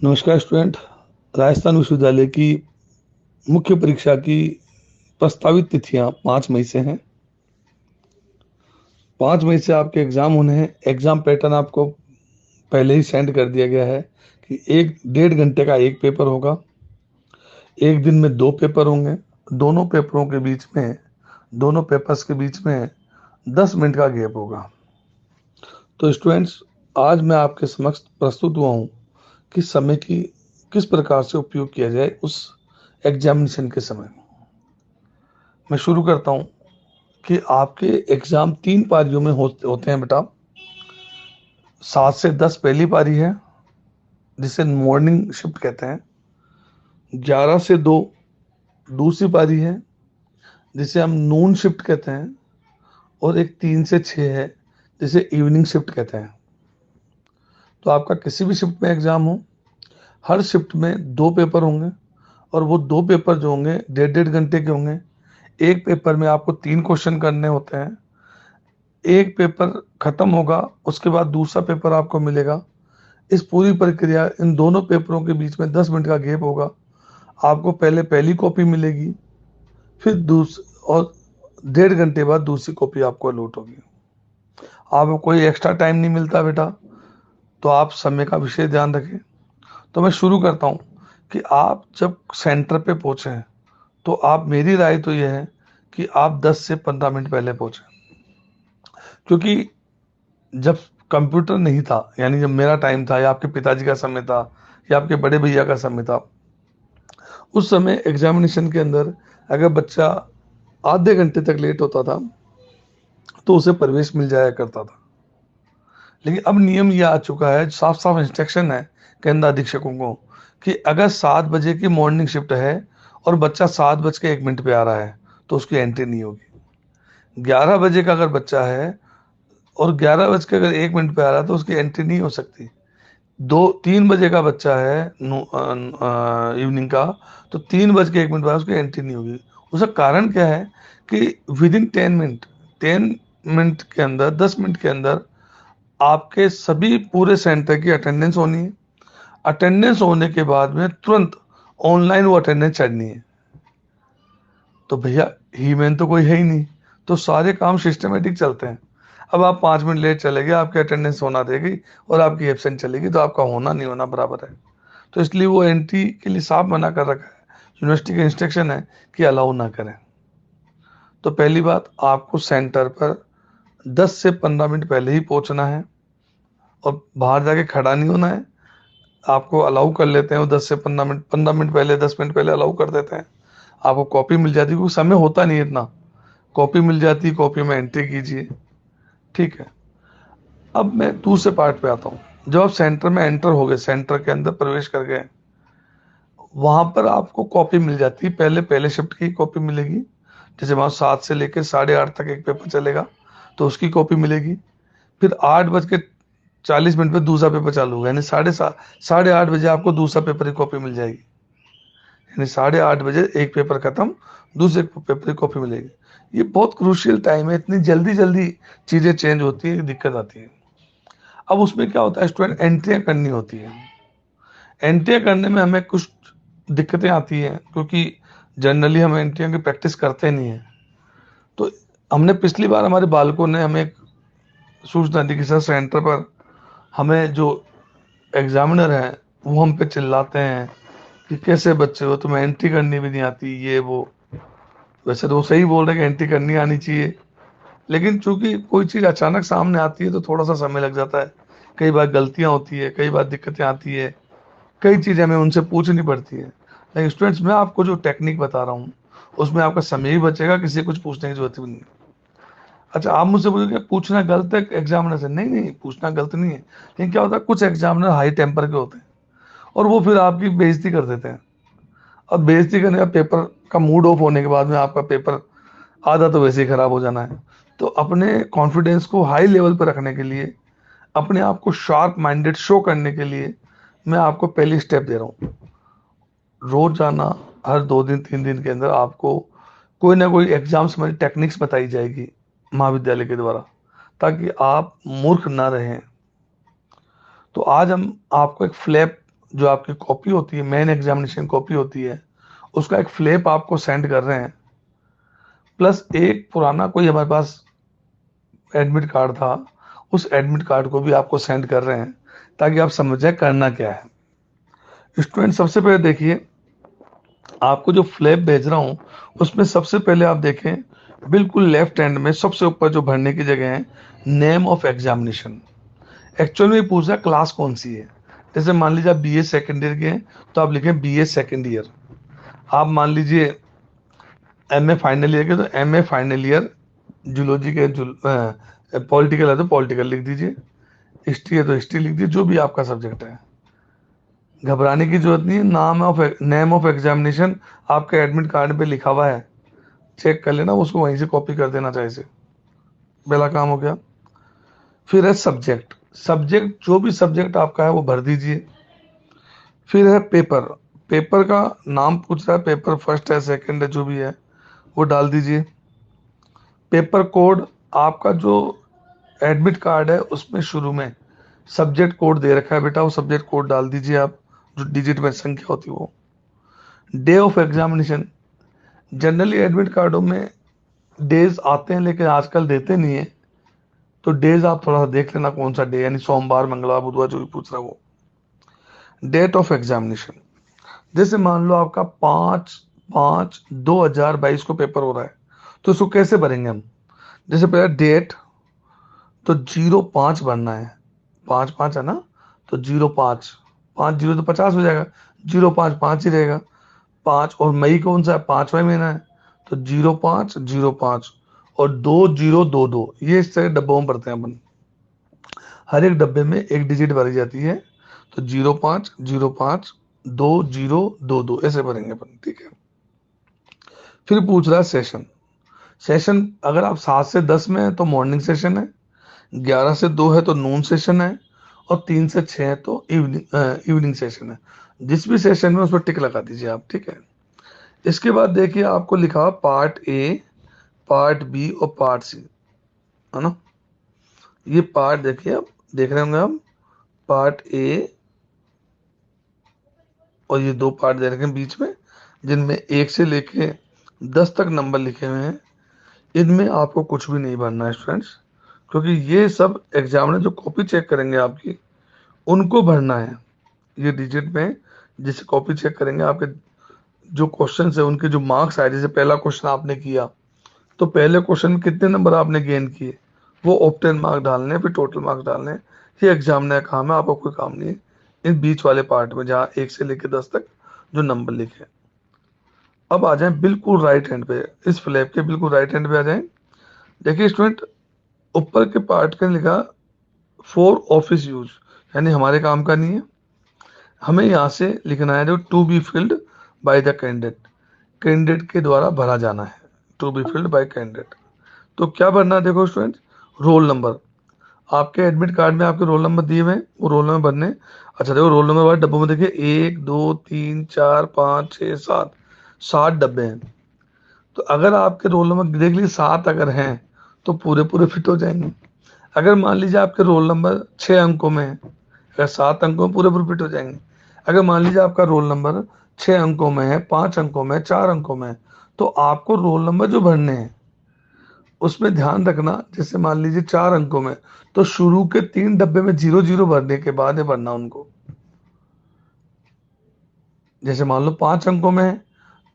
नमस्कार स्टूडेंट। राजस्थान विश्वविद्यालय की मुख्य परीक्षा की प्रस्तावित तिथियां 5 मई से हैं। 5 मई से आपके एग्जाम होने हैं। एग्जाम पैटर्न आपको पहले ही सेंड कर दिया गया है कि 1 डेढ़ घंटे का एक पेपर होगा। एक दिन में दो पेपर होंगे। दोनों पेपरों के बीच में दोनों पेपर्स के बीच में 10 मिनट का गैप होगा। तो स्टूडेंट्स, आज मैं आपके समक्ष प्रस्तुत हुआ हूँ कि समय की किस प्रकार से उपयोग किया जाए उस एग्जामिनेशन के समय। मैं शुरू करता हूँ कि आपके एग्जाम 3 पारियों में होते हैं बेटा। 7 से 10 पहली पारी है, जिसे मॉर्निंग शिफ्ट कहते हैं। 11 से 2 दूसरी पारी है, जिसे हम नून शिफ्ट कहते हैं। और एक 3 से 6 है, जिसे इवनिंग शिफ्ट कहते हैं। तो आपका किसी भी शिफ्ट में एग्जाम हो, हर शिफ्ट में दो पेपर होंगे। और वो दो पेपर जो होंगे डेढ़ डेढ़ घंटे के होंगे। एक पेपर में आपको 3 क्वेश्चन करने होते हैं। एक पेपर खत्म होगा, उसके बाद दूसरा पेपर आपको मिलेगा। इस पूरी प्रक्रिया, इन दोनों पेपरों के बीच में 10 मिनट का गैप होगा। आपको पहले पहली कॉपी मिलेगी, फिर और 1.5 घंटे बाद दूसरी कॉपी आपको अलॉट होगी। आपको कोई एक्स्ट्रा टाइम नहीं मिलता बेटा, तो आप समय का विशेष ध्यान रखें। तो मैं शुरू करता हूँ कि आप जब सेंटर पे पहुंचे, तो आप, मेरी राय तो यह है कि आप 10 से 15 मिनट पहले पहुंचे। क्योंकि जब कंप्यूटर नहीं था, यानी जब मेरा टाइम था, या आपके पिताजी का समय था, या आपके बड़े भैया का समय था, उस समय एग्जामिनेशन के अंदर अगर बच्चा आधे घंटे तक लेट होता था तो उसे प्रवेश मिल जाया करता था। लेकिन अब नियम यह आ चुका है, साफ साफ इंस्ट्रक्शन है केंद्र अधीक्षकों को, कि अगर 7 बजे की मॉर्निंग शिफ्ट है और बच्चा 7 बज के 1 मिनट पे आ रहा है, तो उसकी एंट्री नहीं होगी। 11 बजे का अगर बच्चा है और 11 बज के अगर 1 मिनट पे आ रहा है, तो उसकी एंट्री नहीं हो सकती। 2-3 बजे का बच्चा है इवनिंग का, तो 3 बज के 1 मिनट बाद उसकी एंट्री नहीं होगी। उसका कारण क्या है कि विद इन 10 मिनट, 10 मिनट के अंदर, 10 मिनट के अंदर आपके सभी पूरे सेंटर की अटेंडेंस होनी है। अटेंडेंस होने के बाद में तुरंत ऑनलाइन वो अटेंडेंस चढ़नी है। तो भैया, ही मैन तो कोई है ही नहीं, तो सारे काम सिस्टमेटिक चलते हैं। अब आप 5 मिनट लेट चले गए, आपकी अटेंडेंस होना देगी और आपकी एब्सेंट चलेगी, तो आपका होना नहीं होना बराबर है। तो इसलिए वो एंट्री के लिए साफ मना कर रखा है। यूनिवर्सिटी का इंस्ट्रक्शन है कि अलाउ ना करें। तो पहली बात, आपको सेंटर पर 10 से 15 मिनट पहले ही पहुंचना है और बाहर जाके खड़ा नहीं होना है। आपको अलाउ कर लेते हैं वो 10 से 15 मिनट, 15 मिनट पहले, 10 मिनट पहले अलाउ कर देते हैं। आपको कॉपी मिल जाती है, क्योंकि समय होता नहीं है इतना। कॉपी मिल जाती, कॉपी में एंट्री कीजिए। ठीक है। अब मैं दूसरे पार्ट पे आता हूँ। जब आप सेंटर में एंटर हो गए, सेंटर के अंदर प्रवेश कर गए, वहां पर आपको कॉपी मिल जाती है। पहले पहले शिफ्ट की कॉपी मिलेगी। जैसे वहां 7 से लेकर 8:30 तक एक पेपर चलेगा, तो उसकी कॉपी मिलेगी। फिर 8 बज के 40 मिनट पे दूसरा पेपर चालू होगा, यानी 7:30, 8:30 बजे आपको दूसरा पेपर की कॉपी मिल जाएगी। यानी 8:30 बजे एक पेपर खत्म, दूसरे पेपर की कॉपी मिलेगी। ये बहुत क्रूशियल टाइम है। इतनी जल्दी जल्दी चीजें चेंज होती है, दिक्कत आती है। अब उसमें क्या होता है, स्टूडेंट एंट्रियां करनी होती है। एंट्रियां करने में हमें कुछ दिक्कतें आती हैं, क्योंकि जनरली हम एंट्रियां की प्रैक्टिस करते नहीं है। तो हमने पिछली बार, हमारे बालकों ने हमें एक सूचना दी कि सर, सेंटर पर हमें जो एग्जामिनर है वो हम पे चिल्लाते हैं कि कैसे बच्चे हो, तुम्हें एंट्री करनी भी नहीं आती, ये वो। वैसे तो वो सही बोल रहे हैं कि एंट्री करनी आनी चाहिए, लेकिन चूंकि कोई चीज़ अचानक सामने आती है तो थोड़ा सा समय लग जाता है। कई बार गलतियां होती है, कई बार दिक्कतें आती है, कई चीज़ें हमें उनसे पूछनी पड़ती है। लेकिन स्टूडेंट्स, मैं आपको जो टेक्निक बता रहा हूँ, उसमें आपका समय भी बचेगा, किसी से कुछ पूछने की जरूरत भी नहीं। अच्छा, आप मुझसे बोलोगे पूछना गलत है एग्जामिनर से। नहीं नहीं, पूछना गलत नहीं है, लेकिन क्या होता है, कुछ एग्जामिनर हाई टेम्पर के होते हैं और वो फिर आपकी बेइज्जती कर देते हैं। और बेइज्जती करने का, पेपर का मूड ऑफ होने के बाद में आपका पेपर आधा तो वैसे ही खराब हो जाना है। तो अपने कॉन्फिडेंस को हाई लेवल पर रखने के लिए, अपने आप को शार्प माइंडेड शो करने के लिए, मैं आपको पहली स्टेप दे रहा हूँ। रोज जाना, हर 2 दिन 3 दिन के अंदर आपको कोई ना कोई एग्जाम से हमारी टेक्निक्स बताई जाएगी महाविद्यालय के द्वारा, ताकि आप मूर्ख ना रहें। तो आज हम आपको एक फ्लैप जो आपकी कॉपी होती है, मेन एग्जामिनेशन कॉपी होती है, उसका एक फ्लैप आपको सेंड कर रहे हैं, प्लस एक पुराना कोई हमारे पास एडमिट कार्ड था, उस एडमिट कार्ड को भी आपको सेंड कर रहे हैं, ताकि आप समझ जाए करना क्या है। स्टूडेंट सबसे पहले देखिए, आपको जो फ्लैप भेज रहा हूं उसमें सबसे पहले आप देखें, बिल्कुल लेफ्ट हैंड में सबसे ऊपर जो भरने की जगह है, नेम ऑफ एग्जामिनेशन। एक्चुअल में पूछ रहा है क्लास कौन सी है। जैसे मान लीजिए आप बीए सेकेंड ईयर के हैं, तो आप लिखें बीए सेकेंड ईयर। आप मान लीजिए एमए फाइनल ईयर के, तो एमए फाइनल ईयर जूलॉजी के, पॉलिटिकल है तो पॉलिटिकल लिख दीजिए, हिस्ट्री है तो हिस्ट्री लिख दीजिए, जो भी आपका सब्जेक्ट है। घबराने की जरूरत नहीं है। नेम ऑफ एग्जामिनेशन आपके एडमिट कार्ड पे लिखा हुआ है, चेक कर लेना, उसको वहीं से कॉपी कर देना चाहिए से। पहला काम हो गया। फिर है सब्जेक्ट। सब्जेक्ट जो भी सब्जेक्ट आपका है वो भर दीजिए। फिर है पेपर। पेपर का नाम पूछ रहा है, पेपर फर्स्ट है सेकंड है जो भी है वो डाल दीजिए। पेपर कोड, आपका जो एडमिट कार्ड है उसमें शुरू में सब्जेक्ट कोड दे रखा है बेटा, वो सब्जेक्ट कोड डाल दीजिए आप, जो डिजिट में संख्या होती है वो। Day of examination, generally admit कार्डों में डेज आते हैं लेकिन आजकल देते नहीं है, तो डेज आप थोड़ा सा देख लेना कौन सा डे, यानी सोमवार मंगलवार बुधवार जो भी पूछ रहा है वो। डेट ऑफ एग्जामिनेशन, जैसे मान लो आपका 5/5/2022 को पेपर हो रहा है, तो इसको कैसे भरेंगे हम। जैसे पहले डेट, तो 05 भरना है, 5/5 है ना, तो 05, 5 0 तो 50 हो जाएगा, 05/5 ही रहेगा। 5, और मई कौन सा है, 5वां महीना है, तो 05/05 और 2022, ये इस तरह डब्बों में भरते हैं अपन। हर एक डब्बे में एक डिजिट भरी जाती है, तो 05/05/2022 ऐसे भरेंगे अपन, ठीक है। फिर पूछ रहा है सेशन। सेशन अगर आप 7 से 10 में है तो मॉर्निंग सेशन है, 11 से 2 है तो नून सेशन है, और 3 से 6 है तो इवनिंग सेशन है। जिस भी सेशन में उस पर टिक लगा दीजिए आप, ठीक है। इसके बाद देखिए आपको लिखा पार्ट ए, पार्ट बी और पार्ट सी, है ना। ये पार्ट देखिए, आप देख रहे होंगे आप, पार्ट ए, और ये 2 पार्ट दे रखे हैं बीच में, जिनमें 1 से लेके 10 तक नंबर लिखे हुए हैं। इनमें आपको कुछ भी नहीं भरना है स्टूडेंट्स, क्योंकि ये सब एग्जामिनर जो कॉपी चेक करेंगे आपकी, उनको भरना है। ये डिजिट में जिसे कॉपी चेक करेंगे आपके, जो क्वेश्चन है उनके जो मार्क्स आए, जैसे पहला क्वेश्चन आपने किया, तो पहले क्वेश्चन में कितने नंबर आपने गेन किए, वो ऑप्टेन मार्क डालने, फिर टोटल मार्क्स डालने। ये एग्जामिनर का काम है, आपको कोई काम नहीं है इन बीच वाले पार्ट में, जहाँ 1 से लेकर 10 तक जो नंबर लिखे। अब आ जाए बिल्कुल राइट हैंड पे, इस फ्लैप के बिल्कुल राइट हैंड पे आ जाए। देखिए स्टूडेंट, ऊपर के पार्ट का लिखा फॉर ऑफिस यूज, यानी हमारे काम का नहीं है। हमें यहाँ से लिखना है जो to be filled by the candidate, candidate के द्वारा भरा जाना है, to be filled by candidate. तो क्या भरना है, देखो स्टूडेंट, रोल नंबर। आपके एडमिट कार्ड में आपके रोल नंबर दिए हुए हैं, वो रोल नंबर भरने। अच्छा देखो, रोल नंबर वाले डब्बों में देखिए 1 2 3 4 5 6 7, 7 डब्बे हैं। तो अगर आपके रोल नंबर देख लीजिए 7 अगर हैं, तो पूरे पूरे फिट हो जाएंगे। अगर मान लीजिए आपके रोल नंबर 6 अंकों में है, अगर 7 अंकों में पूरे पूरे फिट हो जाएंगे। अगर मान लीजिए आपका रोल नंबर 6 अंकों में है, 5 अंकों में, 4 अंकों में है, तो आपको रोल नंबर जो भरने हैं उसमें ध्यान रखना, जैसे मान लीजिए 4 अंकों में, तो शुरू के 3 डब्बे में 0 0 भरने के बाद है भरना उनको। जैसे मान लो 5 अंकों में है,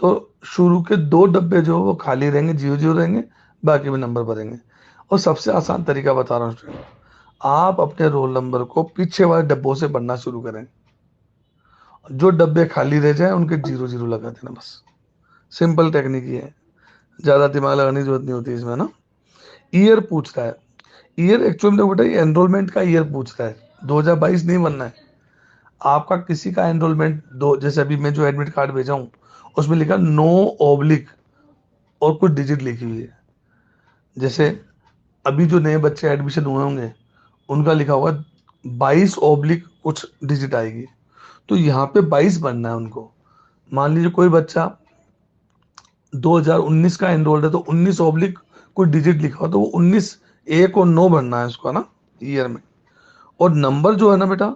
तो शुरू के 2 डब्बे जो वो खाली रहेंगे, 0 0 रहेंगे, बाकी में नंबर भरेंगे। और सबसे आसान तरीका बता रहा हूँ स्टूडेंट, आप अपने रोल नंबर को पीछे वाले डब्बों से भरना शुरू करें, जो डब्बे खाली रह जाए उनके 0 0 लगा देना, बस। सिंपल टेक्निक ये है, ज्यादा दिमाग लगाने की जरूरत नहीं होती इसमें ना। ईयर पूछ रहा है। ईयर एक्चुअली में बेटा ये एनरोलमेंट का ईयर पूछ रहा है, 2022 नहीं बनना है। आपका किसी का एनरोलमेंट दो, जैसे अभी मैं जो एडमिट कार्ड भेजा हूं उसमें लिखा नो ऑब्लिक और कुछ डिजिट लिखी हुई है। जैसे अभी जो नए बच्चे एडमिशन हुए होंगे उनका लिखा हुआ 22 ऑब्लिक कुछ डिजिट आएगी, तो यहाँ पे 22 बनना है उनको। मान लीजिए कोई बच्चा 2019 का एनरोल्ड है, तो 19 ऑब्लिक कुछ डिजिट लिखा हो, तो वो 19 1 और 9 बनना है उसका ना, ईयर में। और नंबर जो है ना बेटा,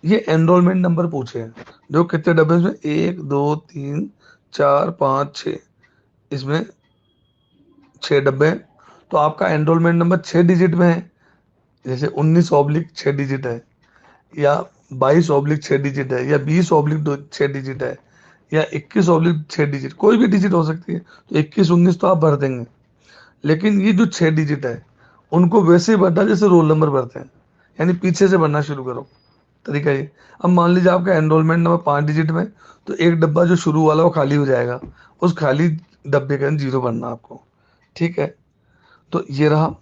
ये एनरोलमेंट नंबर पूछे हैं, जो कितने डब्बे में, 1 2 3 4 5 6, इसमें 6 डब्बे हैं। तो आपका एनरोलमेंट नंबर 6 डिजिट में है, जैसे 19/6 डिजिट है, या 22/6 डिजिट है, या 20/6 डिजिट है, या 21/6 डिजिट, कोई भी डिजिट हो सकती है। तो 21 19 तो आप भर देंगे, लेकिन ये जो 6 डिजिट है उनको वैसे ही भरना जैसे रोल नंबर भरते हैं, यानी पीछे से भरना शुरू करो। तरीका ये, अब मान लीजिए आपका एनरोलमेंट नंबर 5 डिजिट में, तो एक डब्बा जो शुरू वाला वो खाली हो जाएगा, उस खाली डब्बे के अंदर 0 भरना आपको। ठीक है, तो ये रहा।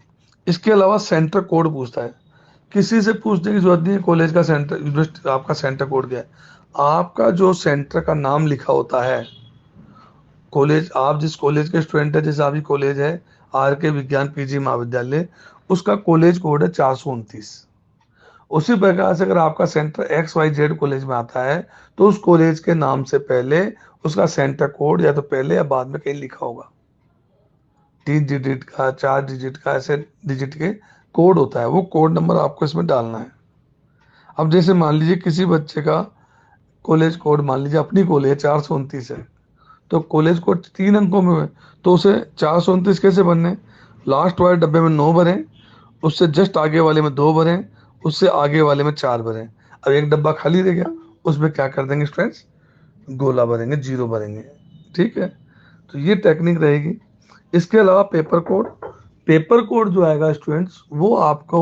इसके अलावा सेंटर कोड पूछता है, किसी से पूछने की जरूरत नहीं है कॉलेज का सेंटर, यूनिवर्सिटी आपका सेंटर कोड क्या है। आपका जो सेंटर का नाम लिखा होता है, कॉलेज, आप जिस कॉलेज के स्टूडेंट है, जैसे आपकी कॉलेज है आर के विज्ञान पीजी महाविद्यालय, उसका कॉलेज कोड है 429। उसी प्रकार से अगर आपका सेंटर XYZ कॉलेज में आता है, तो उस कॉलेज के नाम से पहले उसका सेंटर कोड या तो पहले या बाद में कहीं लिखा होगा। 3 डिजिट का, 4 डिजिट का, ऐसे डिजिट के कोड होता है, वो कोड नंबर आपको इसमें डालना है। अब जैसे मान लीजिए किसी बच्चे का कॉलेज कोड, मान लीजिए अपनी कॉलेज 429 है, तो कॉलेज कोड 3 अंकों में है, तो उसे 429 कैसे बनने, लास्ट वाले डब्बे में 9 भरें, उससे जस्ट आगे वाले में 2 भरें, उससे आगे वाले में 4 भरें। अब एक डब्बा खाली रह गया, उसमें क्या कर देंगे स्टूडेंट्स, गोला भरेंगे, 0 भरेंगे। ठीक है, तो ये टेक्निक रहेगी। इसके अलावा पेपर कोड, पेपर कोड जो आएगा स्टूडेंट्स, वो आपको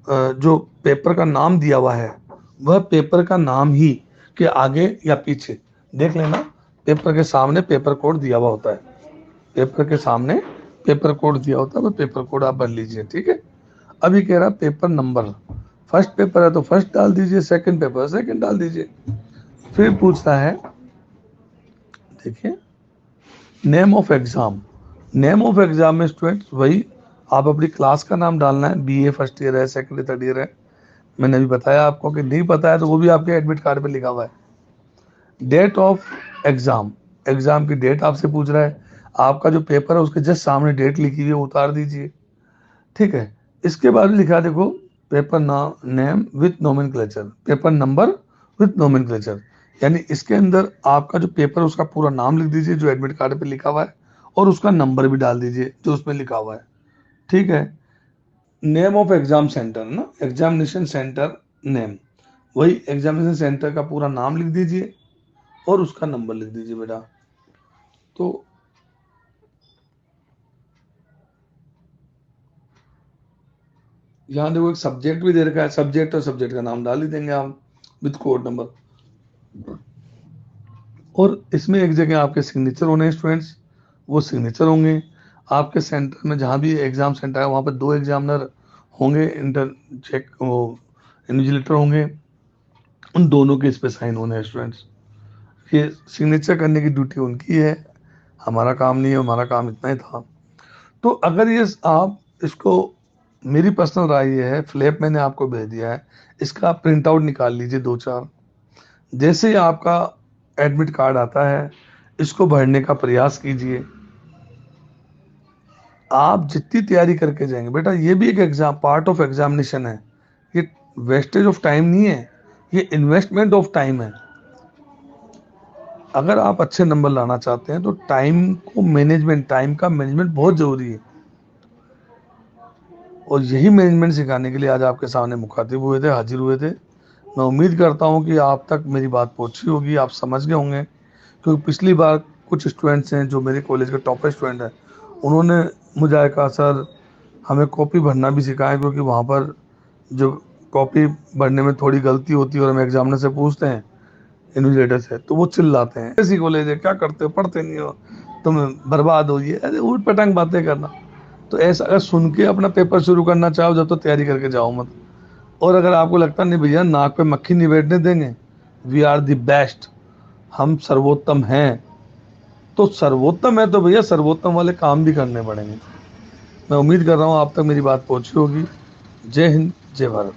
जो पेपर का नाम दिया हुआ है, वह पेपर का नाम ही के आगे या पीछे देख लेना, पेपर के सामने पेपर कोड दिया हुआ होता है, पेपर के सामने पेपर कोड दिया होता है, वो पेपर कोड आप भर लीजिए। ठीक है, अभी कह रहा पेपर नंबर, फर्स्ट पेपर है तो फर्स्ट डाल दीजिए, सेकंड पेपर सेकंड डाल दीजिए। फिर पूछता है, देखिए, name of exam. Name of exam में स्टूडेंट्स वही आप अपनी क्लास का नाम डालना है, BA फर्स्ट ईयर है, सेकंड थर्ड ईयर है। मैंने अभी बताया आपको, कि नहीं पता है तो वो भी आपके एडमिट कार्ड पे लिखा हुआ है। डेट ऑफ एग्जाम, एग्जाम की डेट आपसे पूछ रहा है, आपका जो पेपर है उसके जस्ट सामने डेट लिखी हुई है, उतार दीजिए। ठीक है, इसके बाद लिखा देखो, पेपर नाम name with nomenclature, paper number with nomenclature, यानी इसके अंदर आपका जो पेपर है उसका पूरा नाम लिख दीजिए जो एडमिट कार्ड पे लिखा हुआ है, और उसका नंबर भी डाल दीजिए जो उसमें लिखा हुआ है। ठीक है, नेम ऑफ एग्जाम सेंटर ना, एग्जामिनेशन सेंटर नेम, वही एग्जामिनेशन सेंटर का पूरा नाम लिख दीजिए और उसका नंबर लिख दीजिए बेटा। तो यहाँ देखो एक सब्जेक्ट भी दे रखा है, सब्जेक्ट और सब्जेक्ट का नाम डाल ही देंगे आप विद कोड नंबर। और इसमें एक जगह आपके सिग्नेचर होने हैं स्टूडेंट्स, वो सिग्नेचर होंगे। आपके सेंटर में जहाँ भी एग्जाम सेंटर है वहाँ पर 2 एग्जामिनर होंगे, इंटर चेक वो इन्विजिलेटर होंगे, उन दोनों के इस पे साइन होने हैं स्टूडेंट्स। ये सिग्नेचर करने की ड्यूटी उनकी है, हमारा काम नहीं है, हमारा काम इतना ही था। तो अगर ये आप इसको, मेरी पर्सनल राय ये है, फ्लैप मैंने आपको भेज दिया है, इसका आप प्रिंट आउट निकाल लीजिए 2 4। जैसे ही आपका एडमिट कार्ड आता है, इसको भरने का प्रयास कीजिए। आप जितनी तैयारी करके जाएंगे बेटा, ये भी एक एग्जाम, पार्ट ऑफ एग्जामिनेशन है, ये वेस्टेज ऑफ टाइम नहीं है, ये इन्वेस्टमेंट ऑफ टाइम है। अगर आप अच्छे नंबर लाना चाहते हैं तो टाइम को मैनेजमेंट, टाइम का मैनेजमेंट बहुत जरूरी है, और यही मैनेजमेंट सिखाने के लिए आज आपके सामने मुखातिब हुए थे, हाजिर हुए थे। मैं उम्मीद करता हूं कि आप तक मेरी बात पहुंची होगी, आप समझ गए होंगे, क्योंकि पिछली बार कुछ स्टूडेंट्स हैं जो मेरे कॉलेज के टॉपर स्टूडेंट हैं, उन्होंने मुझे आया कहा सर हमें कॉपी भरना भी सिखाएं, क्योंकि वहाँ पर जो कॉपी भरने में थोड़ी गलती होती है और हम एग्जामिनर से पूछते हैं, इन्विजिलेटर से, तो वो चिल्लाते हैं, ऐसी कॉलेज है क्या करते हो, पढ़ते नहीं हो, तुम बर्बाद हो, ये अरे ऊट पटांग बातें करना। तो ऐसा अगर सुन के अपना पेपर शुरू करना चाहो जब, तो तैयारी करके जाओ मत। और अगर आपको लगता नहीं भैया नाक पे मक्खी नहीं बैठने देंगे, वी आर द बेस्ट, हम सर्वोत्तम हैं, तो सर्वोत्तम है तो भैया सर्वोत्तम वाले काम भी करने पड़ेंगे। मैं उम्मीद कर रहा हूँ आप तक मेरी बात पहुंची होगी। जय हिंद, जय भारत।